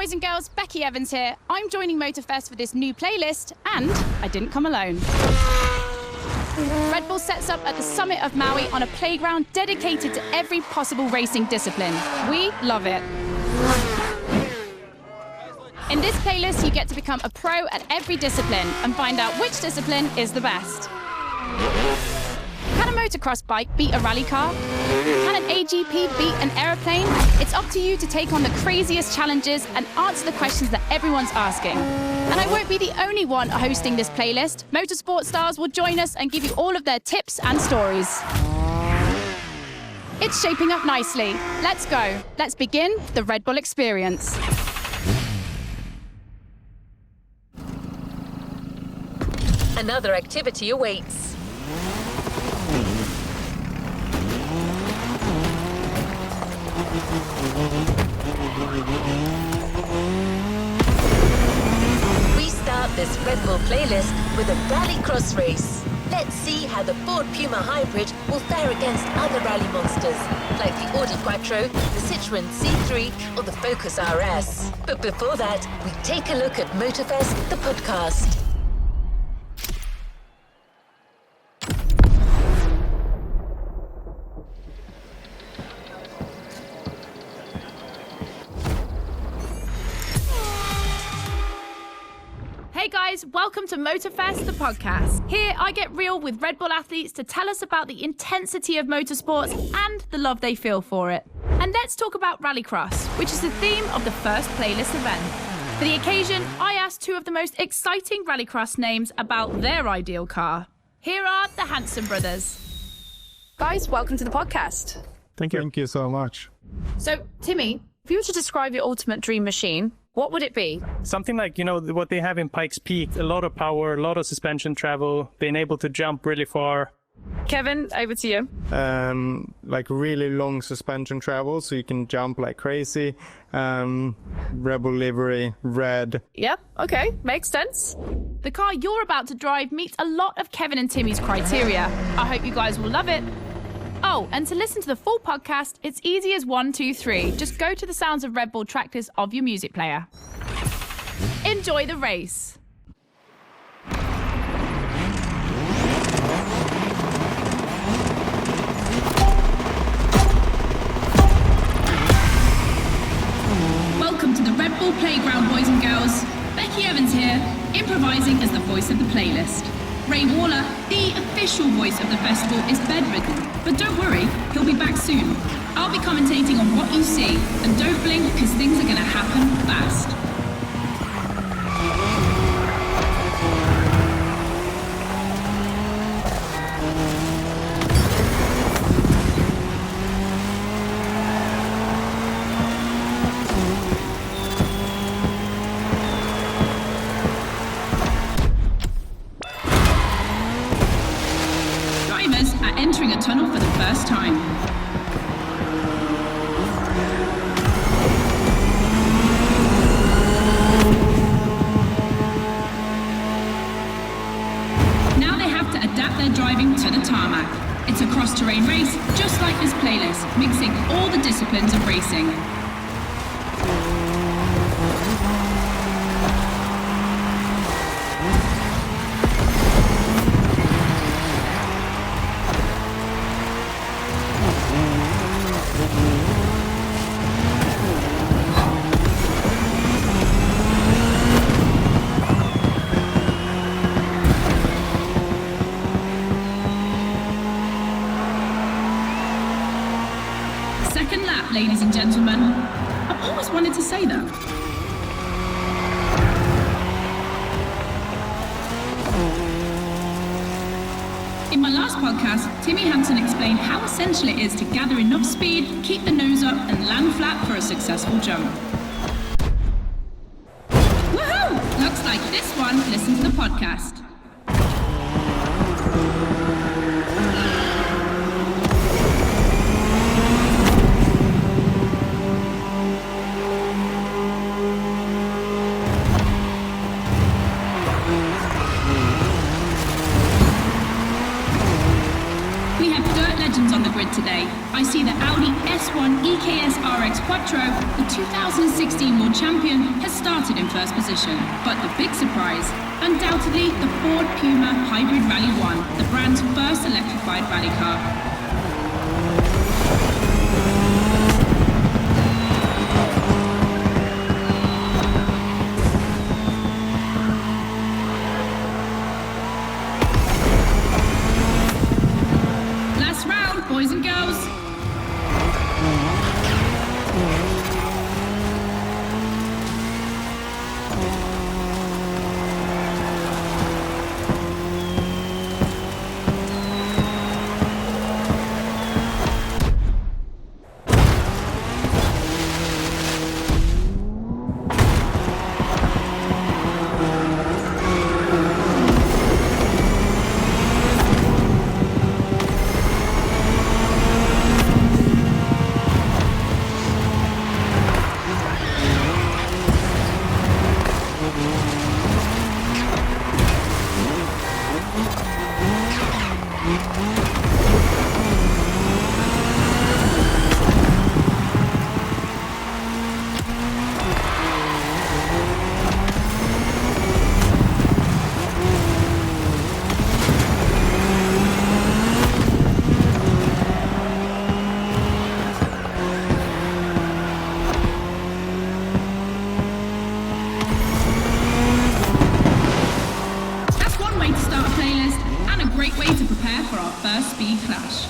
boys and girls, Becky Evans here. I'm joining Motorfest for this new playlist, and I didn't come alone. Red Bull sets up at the summit of Maui on a playground dedicated to every possible racing discipline. We love it. In this playlist, you get to become a pro at every discipline and find out which discipline is the best. Can a motocross bike beat a rally car? Can an AGP beat an aeroplane? It's up to you to take on the craziest challenges and answer the questions that everyone's asking. And I won't be the only one hosting this playlist. Motorsport stars will join us and give you all of their tips and stories. It's shaping up nicely. Let's go. Let's begin the Red Bull experience. Another activity awaits. We start this Red Bull playlist with a rally cross race. Let's see how the Ford Puma Hybrid will fare against other rally monsters, like the Audi Quattro, the Citroën C3, or the Focus RS. But before that, we take a look at Motorfest, the podcast. Hey guys, welcome to Motorfest, the podcast. Here I get real with Red Bull athletes to tell us about the intensity of motorsports and the love they feel for it. And let's talk about Rallycross, which is the theme of the first playlist event. For the occasion, I asked two of the most exciting Rallycross names about their ideal car. Here are the Hanson brothers. Guys, welcome to the podcast. Thank you. Thank you so much. So, Timmy, if you were to describe your ultimate dream machine, what would it be? Something like, what they have in Pikes Peak, a lot of power, a lot of suspension travel, being able to jump really far. Kevin, over to you. Like really long suspension travel, so you can jump like crazy. Rebel livery, red. Yep, okay, makes sense. The car you're about to drive meets a lot of Kevin and Timmy's criteria. I hope you guys will love it. Oh, and to listen to the full podcast, it's easy as 1, 2, 3. Just go to the Sounds of Red Bull track list of your music player. Enjoy the race. Welcome to the Red Bull Playground, boys and girls. Becky Evans here, improvising as the voice of the playlist. Ray Waller, the official voice of the festival, is bedridden. But don't worry, he'll be back soon. I'll be commentating on what you see. And don't blink, because things are going to happen fast. Drivers are entering a tunnel for the first time. Now they have to adapt their driving to the tarmac. It's a cross-terrain race, just like this playlist, mixing all the disciplines of racing. Second lap, ladies and gentlemen. I've always wanted to say that. In my last podcast, Timmy Hanson explained how essential it is to gather enough speed, keep the nose up, and land flat for a successful jump. Woohoo! Looks like this one. Listen to the podcast. We have dirt legends on the grid today. I see the Audi S1 EKS RX Quattro, the 2016 world champion, has started in first position. But the big surprise, undoubtedly the Ford Puma Hybrid Rally 1, the brand's first electrified rally car. Boys and girls. Speed clash.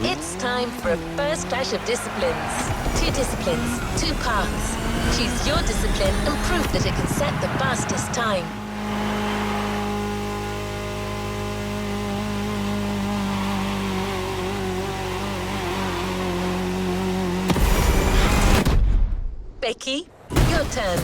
It's time for a first clash of disciplines. 2 disciplines, 2 paths. Choose your discipline and prove that it can set the fastest time. Becky, your turn.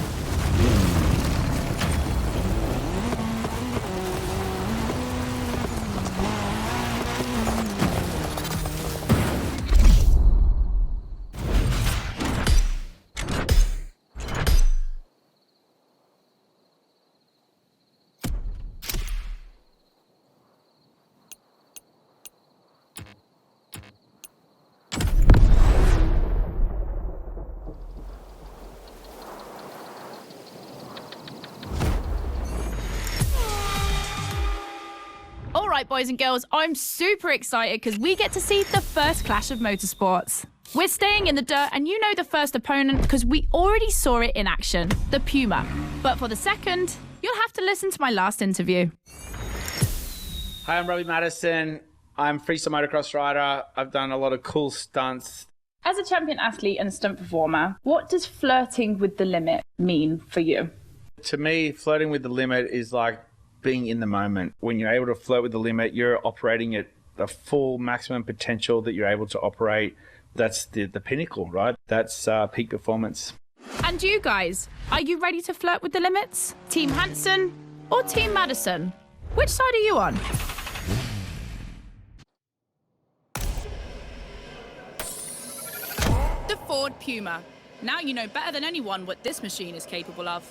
Right, boys and girls, I'm super excited because we get to see the first clash of motorsports. We're staying in the dirt, and you know the first opponent because we already saw it in action, the Puma. But for the second, you'll have to listen to my last interview. Hi, I'm Robbie Madison. I'm freestyle motocross rider. I've done a lot of cool stunts. As a champion athlete and stunt performer, what does flirting with the limit mean for you? To me, flirting with the limit is like being in the moment. When you're able to flirt with the limit, you're operating at the full maximum potential that you're able to operate. That's the pinnacle, right? That's peak performance. And you guys, are you ready to flirt with the limits? Team Hansen or Team Madison? Which side are you on? The Ford Puma. Now you know better than anyone what this machine is capable of.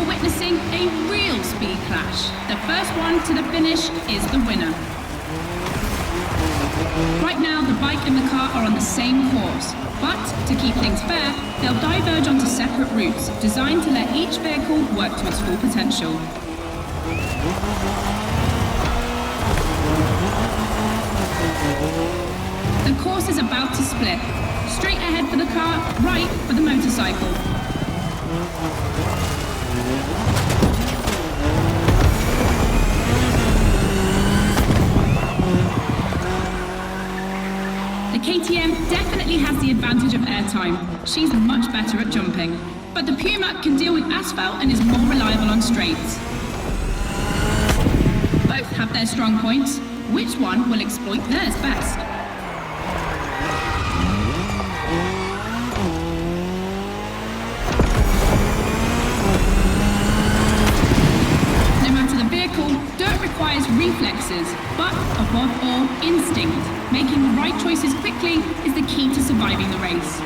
Witnessing a real speed clash. The first one to the finish is the winner. Right now, the bike and the car are on the same course, but to keep things fair, they'll diverge onto separate routes, designed to let each vehicle work to its full potential. The course is about to split. Straight ahead for the car, right for the motorcycle. The KTM definitely has the advantage of airtime. She's much better at jumping. But the Puma can deal with asphalt and is more reliable on straights. both have their strong points. Which one will exploit theirs best? No matter the vehicle, dirt requires reflexes, but above all, instinct. Making the right choices quickly is the key to surviving the race.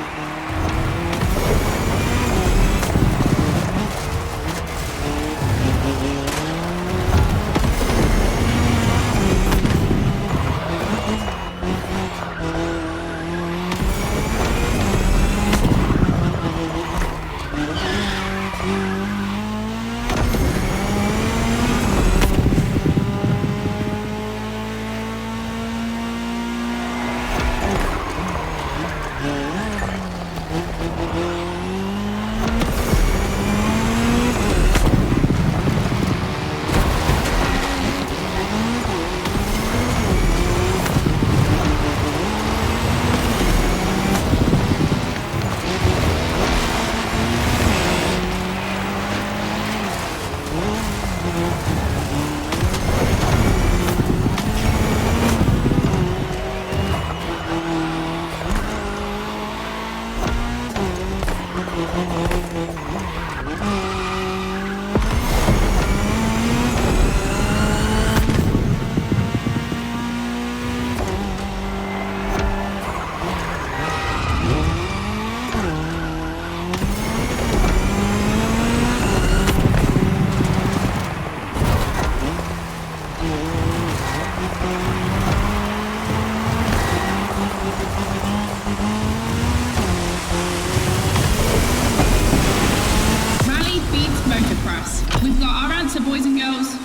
We've got our answer, boys and girls.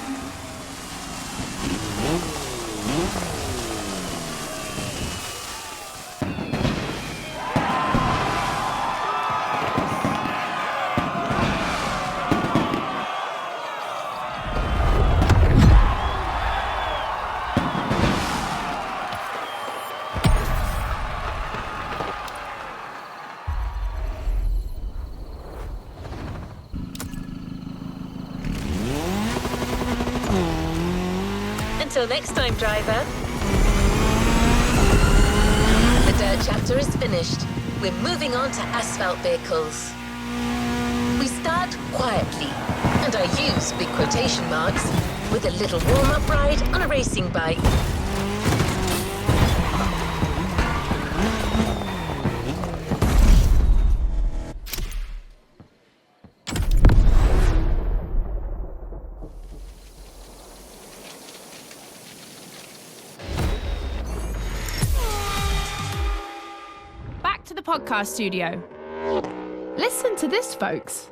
Until next time, driver. The dirt chapter is finished. We're moving on to asphalt vehicles. We start quietly, and I use big quotation marks, with a little warm-up ride on a racing bike. To the podcast studio. Listen to this, folks.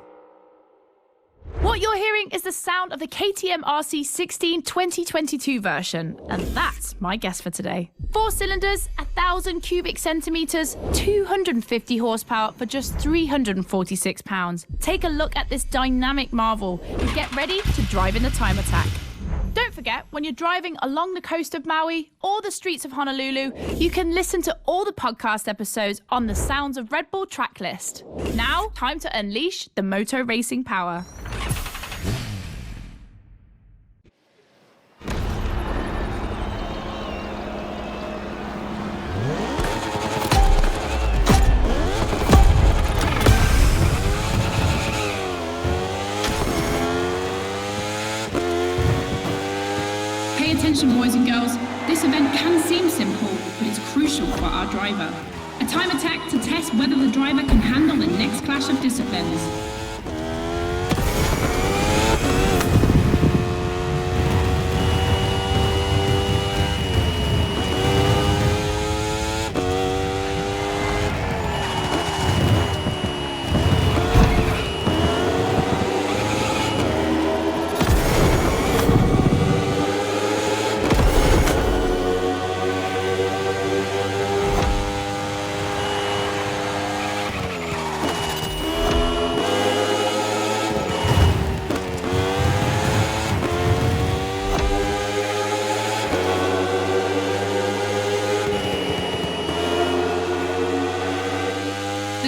What you're hearing is the sound of the KTM RC 16 2022 version, and that's my guess for today. 4 cylinders, 1,000 cubic centimeters, 250 horsepower for just 346 pounds. Take a look at this dynamic marvel and get ready to drive in the time attack. Don't forget, when you're driving along the coast of Maui or the streets of Honolulu, you can listen to all the podcast episodes on the Sounds of Red Bull track list. Now, time to unleash the moto racing power. Attention, boys and girls, this event can seem simple, but it's crucial for our driver. A time attack to test whether the driver can handle the next clash of disciplines.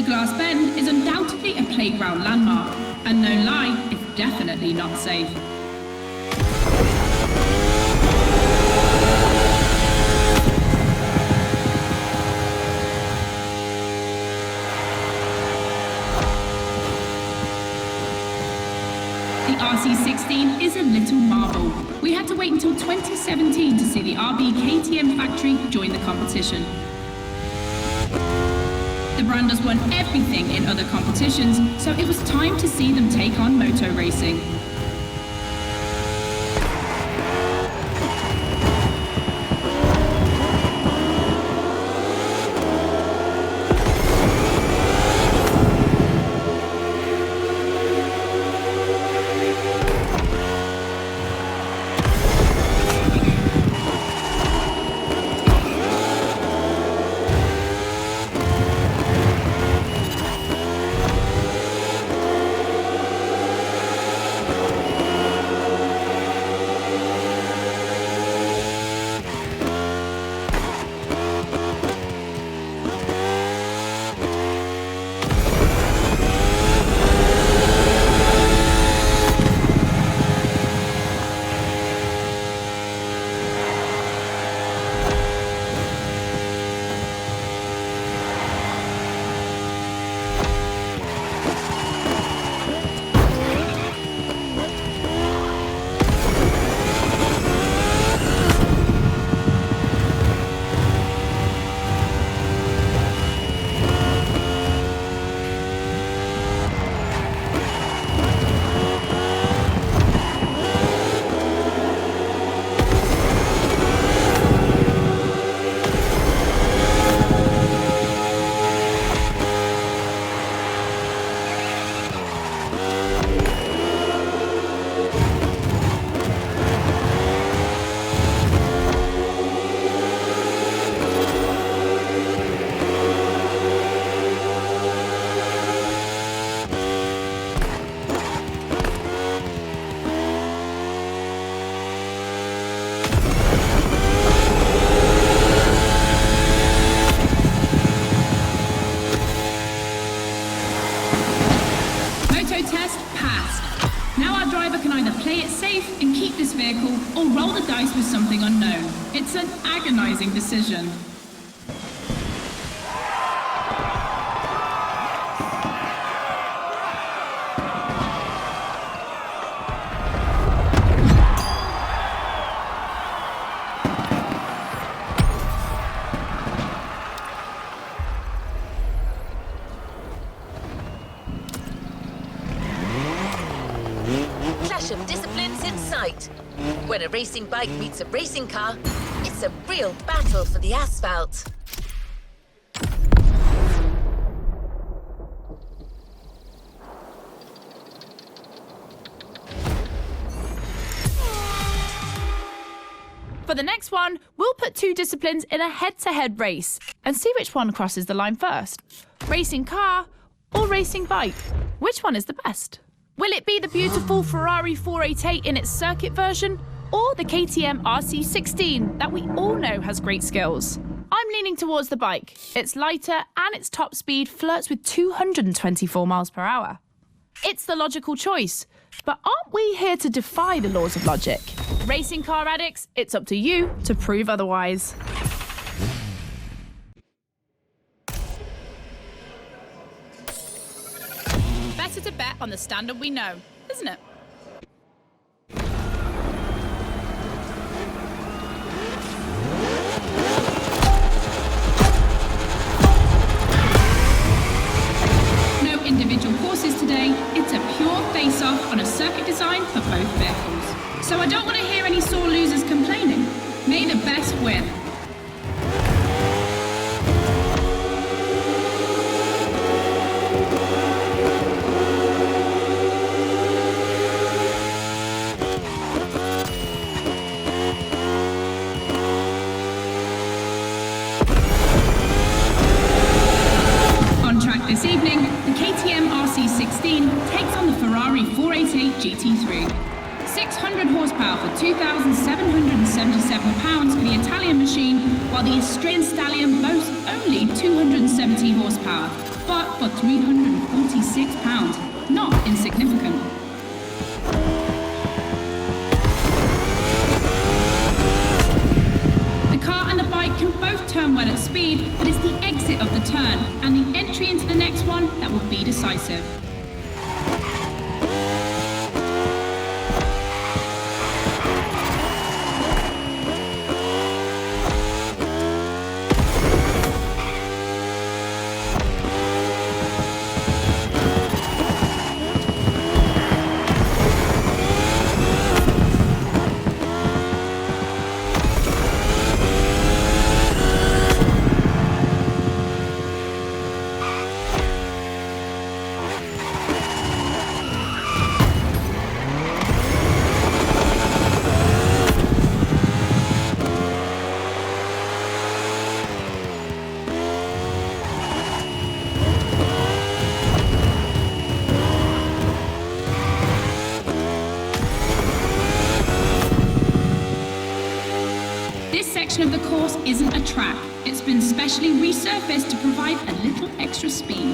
Glass Bend is undoubtedly a playground landmark, and no lie, it's definitely not safe. The RC16 is a little marvel. We had to wait until 2017 to see the RB KTM factory join the competition. The brand has won everything in other competitions, so it was time to see them take on moto racing. Test passed. Now our driver can either play it safe and keep this vehicle or roll the dice with something unknown. It's an agonizing decision. Of disciplines in sight. When a racing bike meets a racing car, it's a real battle for the asphalt. For the next one, we'll put two disciplines in a head-to-head race and see which one crosses the line first. Racing car or racing bike? Which one is the best? Will it be the beautiful Ferrari 488 in its circuit version, or the KTM RC16 that we all know has great skills? I'm leaning towards the bike. It's lighter and its top speed flirts with 224 miles per hour. It's the logical choice, but aren't we here to defy the laws of logic? Racing car addicts, it's up to you to prove otherwise. Better to bet on the standard we know, isn't it? No individual courses today. It's a pure face-off on a circuit design for both vehicles. So I don't want to hear any sore losers complaining. May the best win. This evening, the KTM RC16 takes on the Ferrari 488 GT3. 600 horsepower for 2,777 pounds for the Italian machine, while the Austrian Stallion boasts only 270 horsepower, but for 346 pounds, not insignificant. Can both turn well at speed, but it's the exit of the turn and the entry into the next one that will be decisive. section of the course isn't a track. It's been specially resurfaced to provide a little extra speed.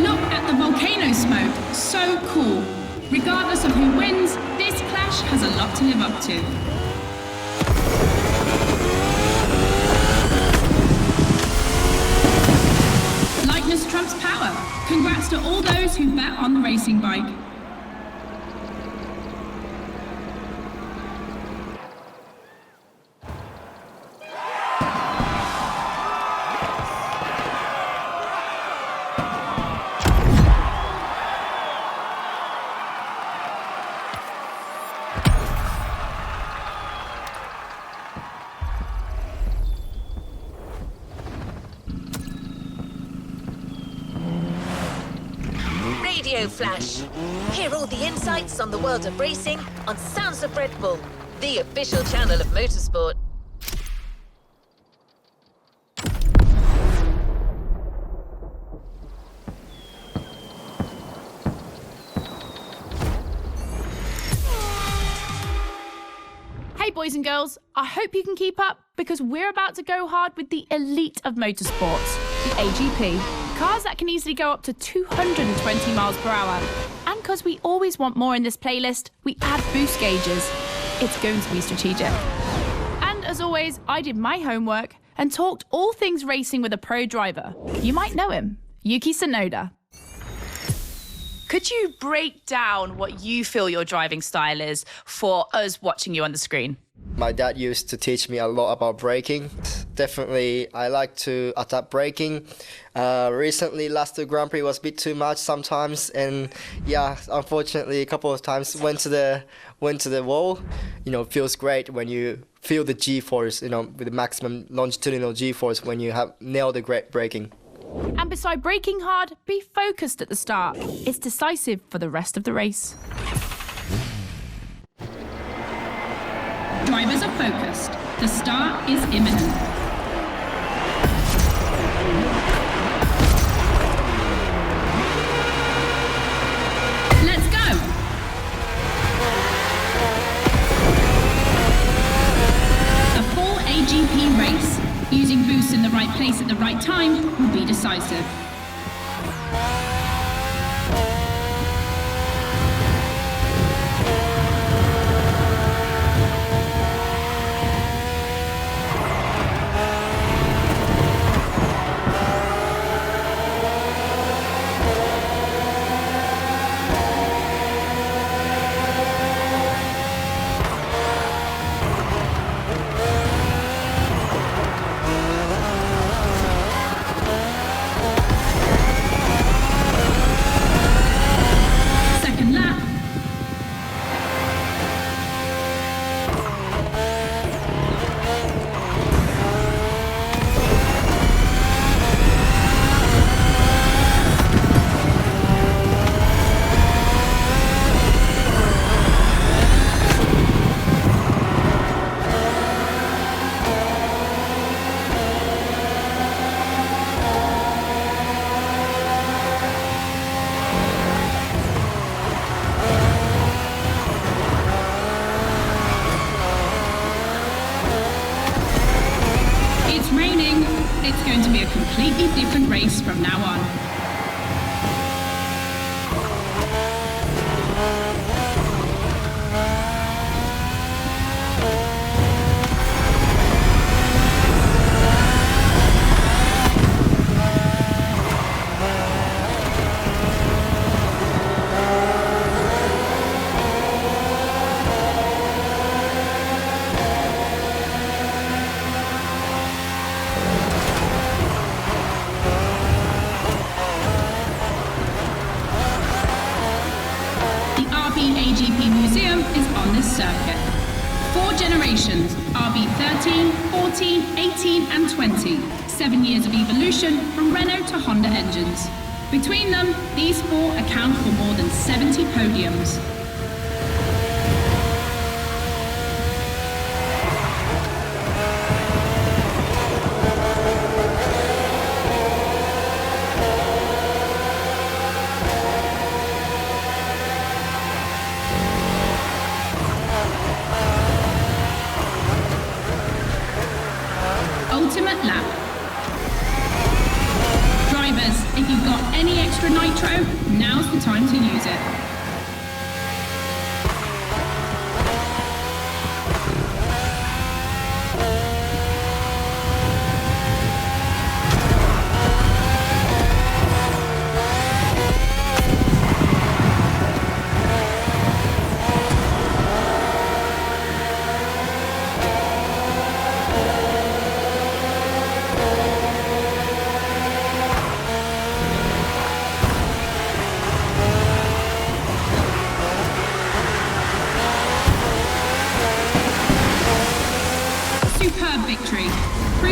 Look at the volcano smoke, so cool. Regardless of who wins, this clash has a lot to live up to. Lightness trumps power. Congrats to all those who bet on the racing bike. Radio Flash. Hear all the insights on the world of racing on Sounds of Red Bull, the official channel of motorsport. Hey boys and girls, I hope you can keep up because we're about to go hard with the elite of motorsports, the AGP. Cars that can easily go up to 220 miles per hour. And because we always want more in this playlist, we add boost gauges. It's going to be strategic. And as always, I did my homework and talked all things racing with a pro driver. You might know him, Yuki Tsunoda. Could you break down what you feel your driving style is for us watching you on the screen? My dad used to teach me a lot about braking. Definitely, I like to adapt braking. Recently, last Grand Prix was a bit too much sometimes, and yeah, unfortunately, a couple of times went to the wall. You know, feels great when you feel the G-force. You know, with the maximum longitudinal G-force when you have nailed the great braking. And beside braking hard, be focused at the start. It's decisive for the rest of the race. Drivers are focused. The start is imminent. Let's go! A full AGP race. Using boosts in the right place at the right time will be decisive. It's going to be a completely different race from now on. AGP Museum is on this circuit. 4 generations, RB13, 14, 18 and 20. 7 years of evolution from Renault to Honda engines. Between them, these 4 account for more than 70 podiums.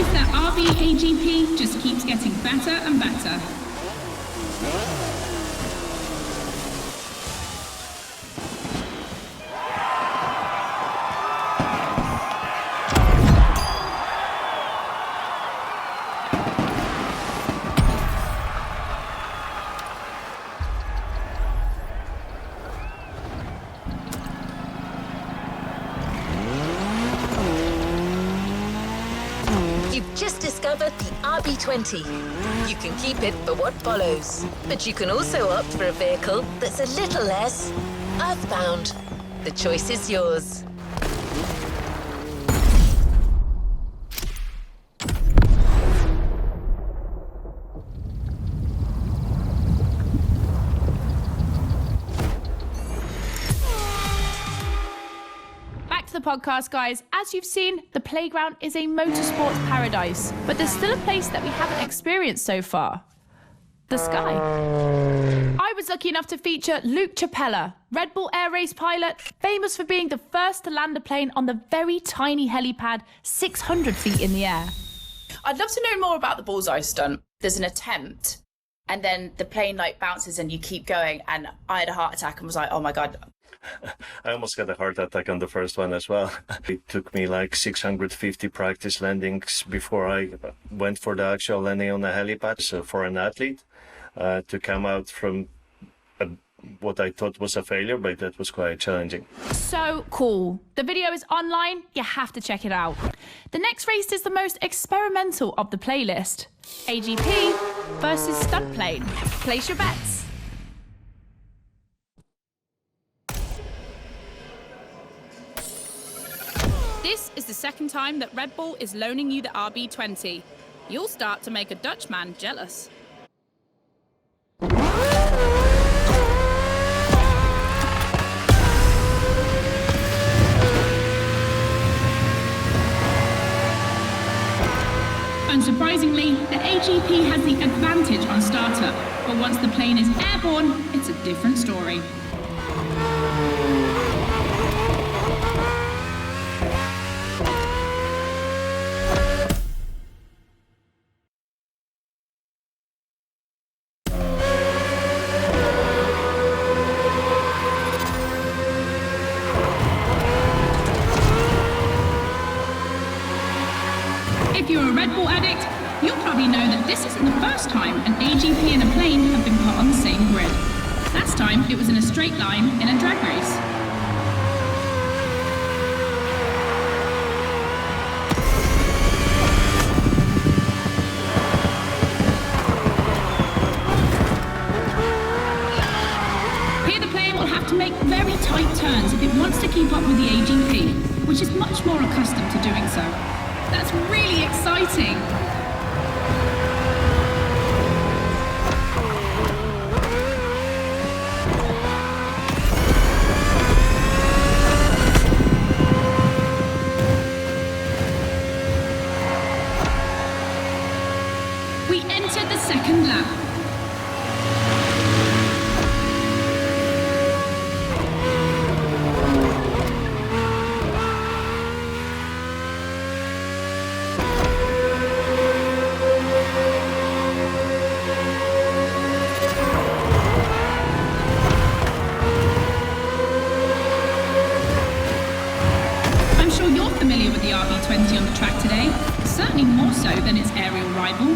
proof that RB AGP just keeps getting better and better. You've just discovered the RB20. You can keep it for what follows, but you can also opt for a vehicle that's a little less earthbound. The choice is yours. The podcast, guys. As you've seen, the playground is a motorsports paradise, but there's still a place that we haven't experienced so far: the sky. I was lucky enough to feature Luke Chapella, Red Bull Air Race pilot, famous for being the first to land a plane on the very tiny helipad 600 feet in the air. I'd love to know more about the bullseye stunt. There's an attempt, and then the plane like bounces and you keep going, and I had a heart attack and was like, oh my God. I almost had a heart attack on the first one as well. It took me like 650 practice landings before I went for the actual landing on the helipad. So for an athlete to come out from what I thought was a failure, but that was quite challenging. So cool. The video is online. You have to check it out. The next race is the most experimental of the playlist: AGP versus stunt plane. Place your bets. This is the second time that Red Bull is loaning you the RB20. You'll start to make a Dutchman jealous. Unsurprisingly, the AGP has the advantage on startup, but once the plane is airborne, it's a different story. If you're a Red Bull addict, you'll probably know that this isn't the first time an AGP and a plane have been put on the same grid. Last time, it was in a straight line in a drag race. Here the plane will have to make very tight turns if it wants to keep up with the AGP, which is much more accustomed to doing so. That's really exciting. We entered the second lap. Familiar with the RB20 on the track today, certainly more so than its aerial rival.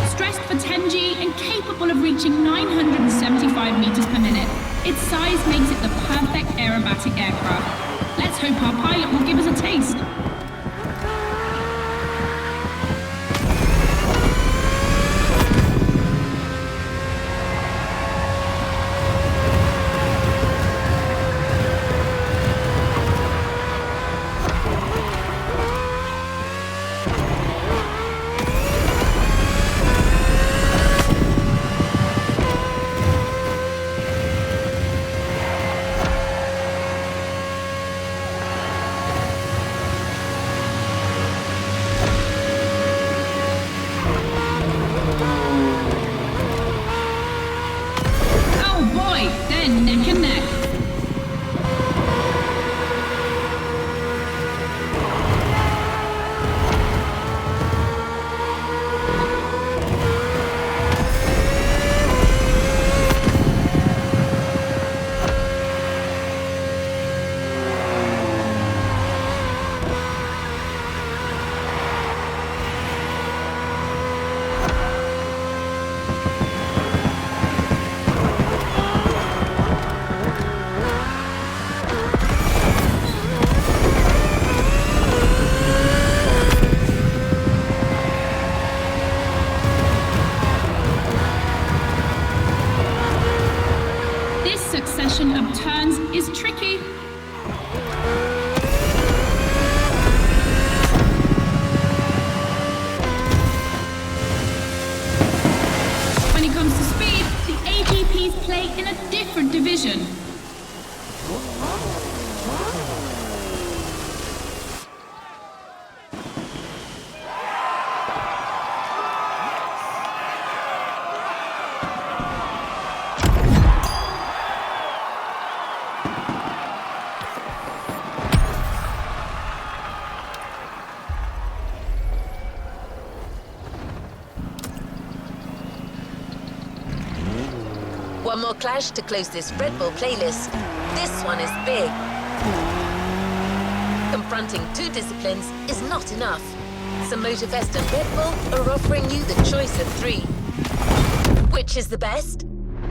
Stressed for 10G and capable of reaching 975 meters per minute, its size makes it the perfect aerobatic aircraft. Let's hope our pilot will give us a taste. This succession of turns is tricky. When it comes to speed, the AGPs play in a different division. One more clash to close this Red Bull playlist. This one is big. Confronting two disciplines is not enough. So Motorfest and Red Bull are offering you the choice of three. Which is the best?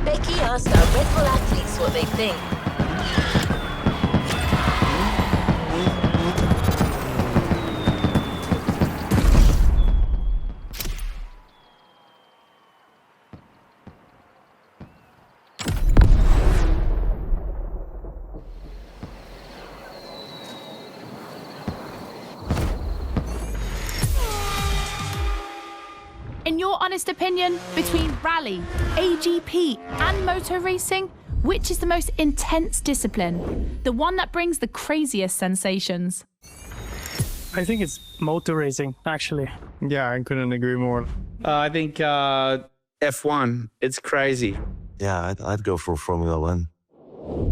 Becky asked our Red Bull athletes what they think. In your honest opinion, between rally, AGP and motor racing, which is the most intense discipline? The one that brings the craziest sensations? I think it's motor racing, actually. Yeah, I couldn't agree more. I think F1. It's crazy. Yeah, I'd go for Formula One.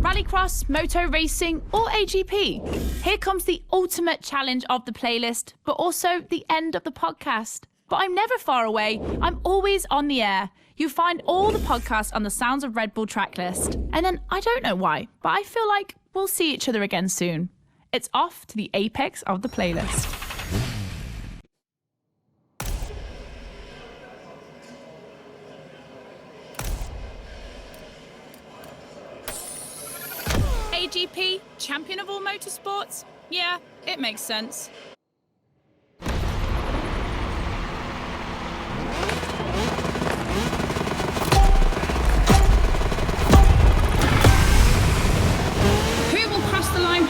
Rallycross, moto racing, or AGP? Here comes the ultimate challenge of the playlist, but also the end of the podcast. But I'm never far away. I'm always on the air. You find all the podcasts on the Sounds of Red Bull track list. And then, I don't know why, but I feel like we'll see each other again soon. It's off to the apex of the playlist. AGP, champion of all motorsports? Yeah, it makes sense.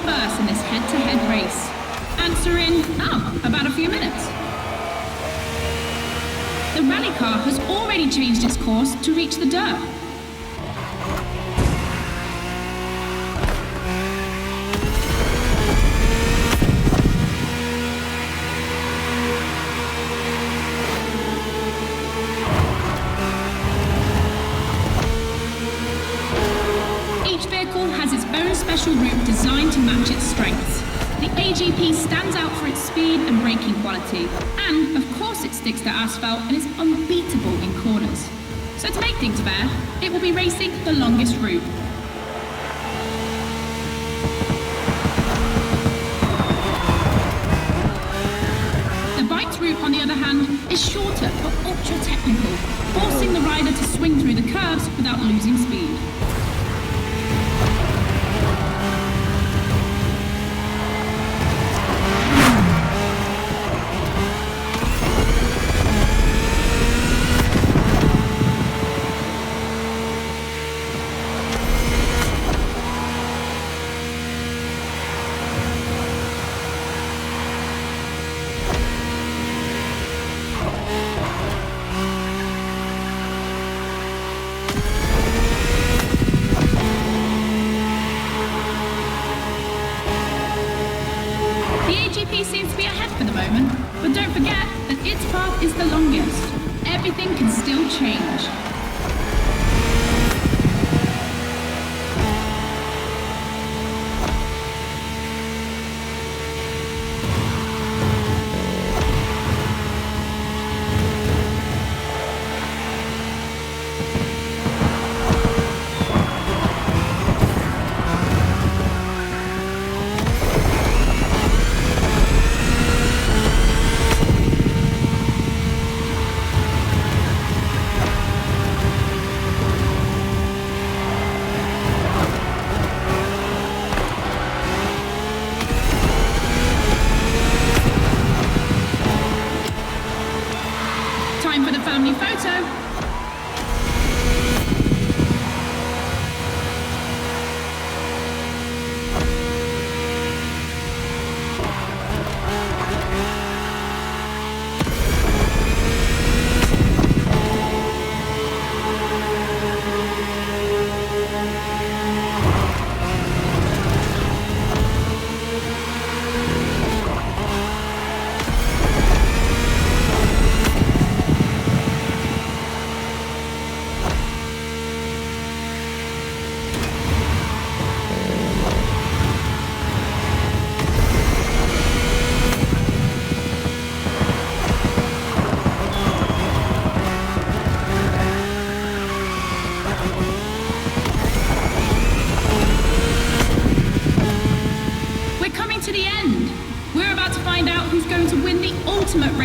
First in this head-to-head race. Answer in, about a few minutes. The rally car has already changed its course to reach the dirt. Special route designed to match its strengths. The AGP stands out for its speed and braking quality, and of course it sticks to asphalt and is unbeatable in corners. So to make things fair, it will be racing the longest route. The bike's route, on the other hand, is shorter but ultra-technical, forcing the rider to swing through the curves without losing speed. Seems to be ahead for the moment, but don't forget that its path is the longest. Everything can still change.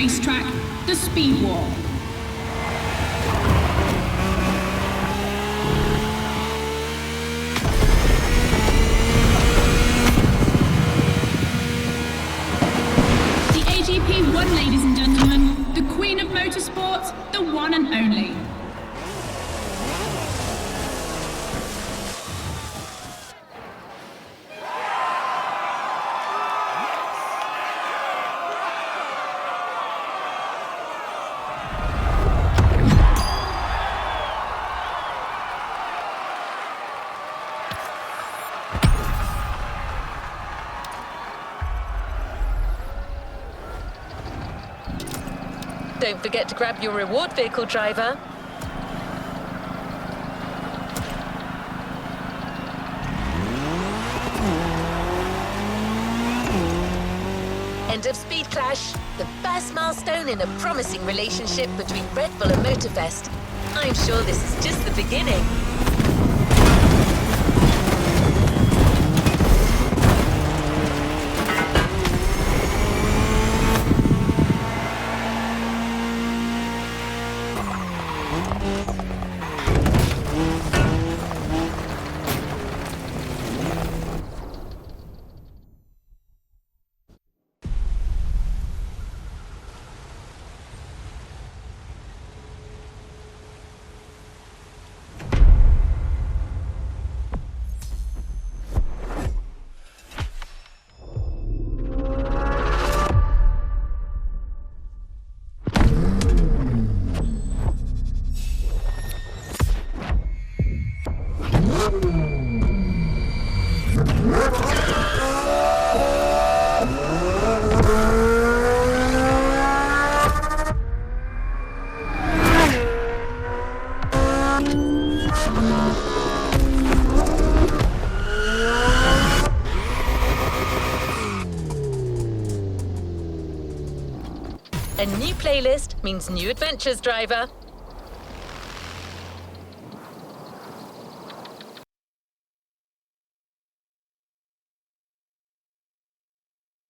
racetrack, the Speed Walk. The AGP won, ladies and gentlemen, the Queen of Motorsport, the one and only. Don't forget to grab your reward vehicle, driver. End of Speed Clash, the first milestone in a promising relationship between Red Bull and Motorfest. I'm sure this is just the beginning. A new playlist means new adventures, driver.